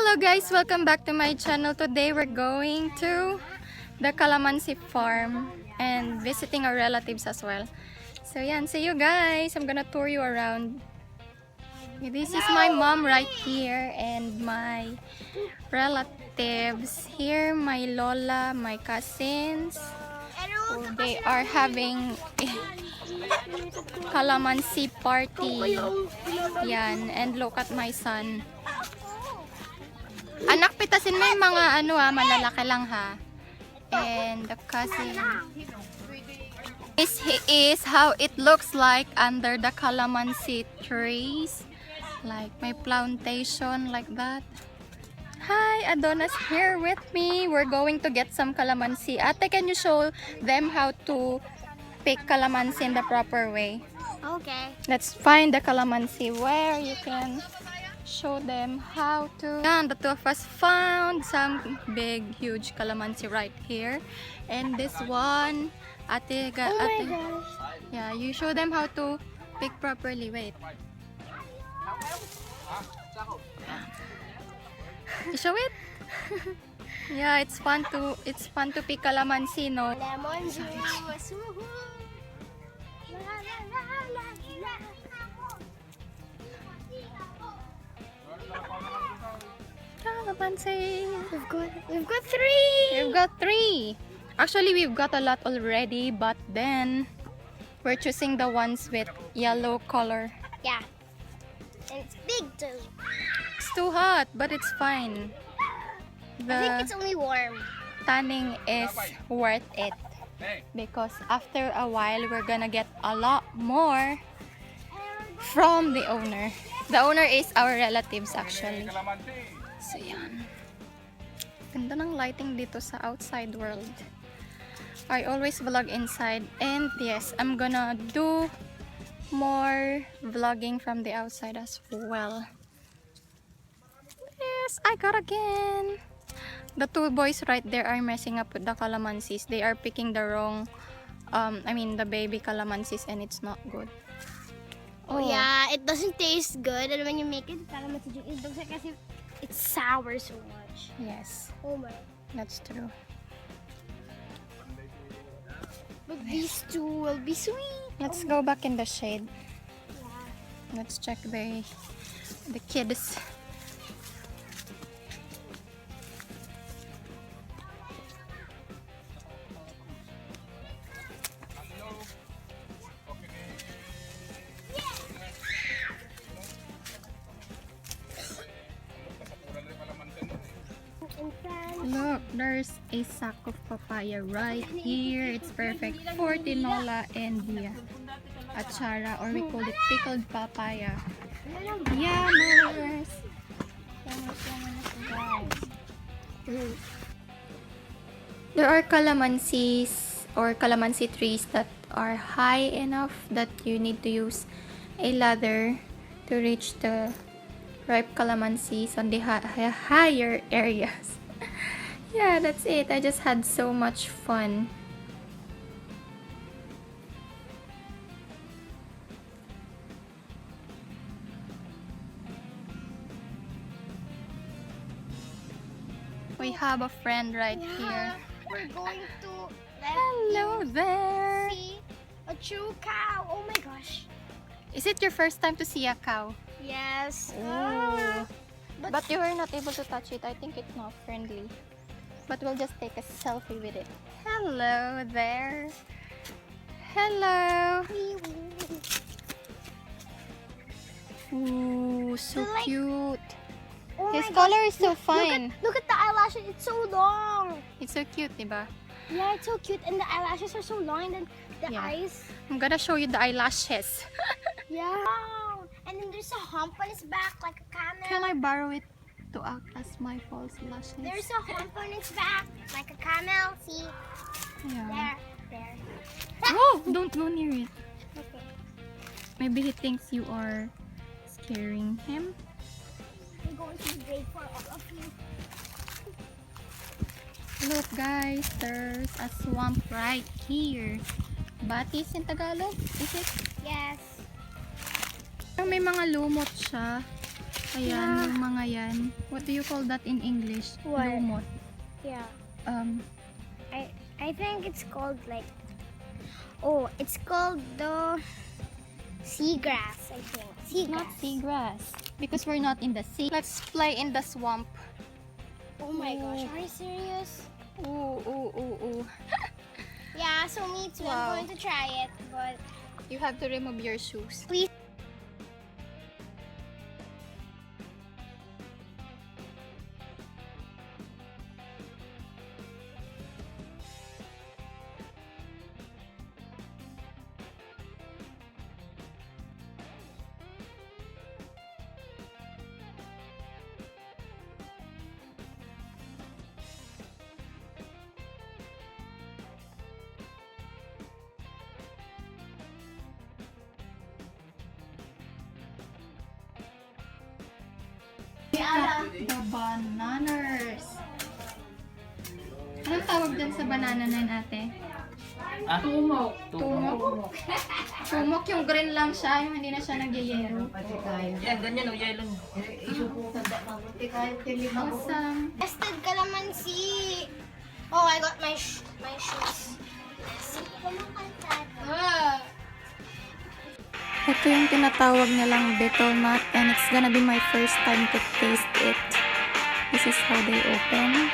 Hello guys, welcome back to my channel. Today we're going to the Calamansi Farm and visiting our relatives as well. So yan, see you guys. I'm gonna tour you around. This is my mom right here and my relatives here, my lola, my cousins. So they are having a Calamansi party. Yan, and look at my son. Anak, pitasin mo yung mga malalaki lang ha. And the cousin. This is how it looks like under the calamansi trees. Like my plantation like that. Hi, Adona's here with me. We're going to get some calamansi. Ate, can you show them how to pick calamansi in the proper way? Okay. Let's find the calamansi where you can show them how to. And the two of us found some big, huge calamansi right here. And this one, ate, Oh my ate. gosh. Yeah, you show them how to pick properly. Wait. You show it? Yeah, it's fun to pick calamansi, no? Lemon juice. Woohoo. La, la, la, la, la. Calamansi. We've got three. We've got 3. Actually, we've got a lot already, but then we're choosing the ones with yellow color. Yeah. And it's big too. It's too hot, but it's fine. I think The it's only warm. tanning is worth it because after a while, we're gonna get a lot more from the owner. The owner is our relatives actually. So yan. Ganda ng lighting dito sa outside world. I always vlog inside, and yes, I'm gonna do more vlogging from the outside as well. Yes, I got again. The two boys right there are messing up with the calamansis. They are picking the wrong, the baby calamansis, and it's not good. Oh yeah, it doesn't taste good, and when you make it, it looks like as if it's sour so much. Yes, Oh my. that's true. But these two will be sweet. Let's go back in the shade. Let's check the kids. Look, there's a sack of papaya right here. It's perfect for tinola and the achara, or we call it pickled papaya. Yummers! Guys. There are calamansis or calamansi trees that are high enough that you need to use a ladder to reach the ripe calamansis on the higher areas. Yeah, that's it. I just had so much fun. We have a friend right here. We're going to Hello there. see a true cow. Oh my gosh. Is it your first time to see a cow? Yes. Oh. But you were not able to touch it. I think it's not friendly. But we'll just take a selfie with it. Hello there. Hello. Ooh, so Like- cute. Oh His my color gosh. is so fine. Look at the eyelashes. It's so long. It's so cute, diba? Yeah, it's so cute. And the eyelashes are so long. And then the Yeah. eyes. I'm gonna show you the eyelashes. Yeah. And then there's a hump on his back like a camel. Can I borrow it to act as my false lashes? There's a hump on its back like a camel. See? Yeah. There. Oh, don't go near it. Okay. Maybe he thinks you are scaring him. I'm going to be great for all of you. Look guys, there's a swamp right here. Batis in Tagalog, is it? Yes. May mga lumot siya. Ayan, yung mga yan. What do you call that in English? What? Lumot. Yeah. Um, I think it's called like, oh, it's called the seagrass, I think. not seagrass. Because we're not in the sea. Let's play in the swamp. Oh my gosh, are you serious? Ooh, ooh, ooh, ooh. Yeah, so me too. Wow. I'm going to try it, but You have to remove your shoes. please. The bananers. Anong tawag dyan sa banana na yun, ate? Ah? Tumok. Tumok? Tumok yung green lang siya, yung hindi na siya nagyayero. Yan, ganyan o, yellow. Awesome. Tested calamansi. Oh, I got my shoes. Ah. Ito yung tinatawag nilang betel nut and it's gonna be my first time to taste it. This is how they open.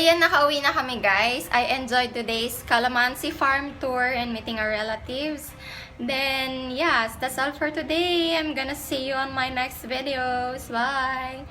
Ayan, nakauwi na kami guys. I enjoyed today's Calamansi Farm tour and meeting our relatives. Then, yes, that's all for today. I'm gonna see you on my next videos. Bye!